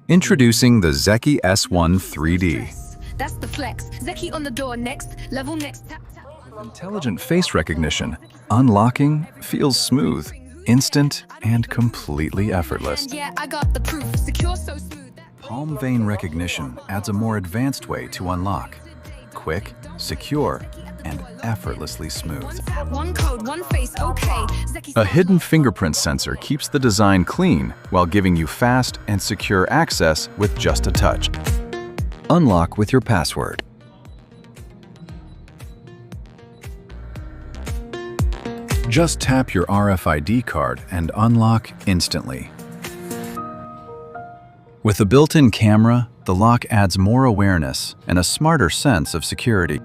Introducing the Zeki S1 3D. That's the flex. Zeki on the door next. Level next. Tap, tap. Intelligent face recognition. Unlocking feels smooth, instant, and completely effortless. Yeah, I got the proof. Secure so smooth. Palm vein recognition adds a more advanced way to unlock. Quick, secure, and effortlessly smooth. One code, one face, okay. A hidden fingerprint sensor keeps the design clean while giving you fast and secure access with just a touch. Unlock with your password. Just tap your RFID card and unlock instantly. With a built-in camera, the lock adds more awareness and a smarter sense of security.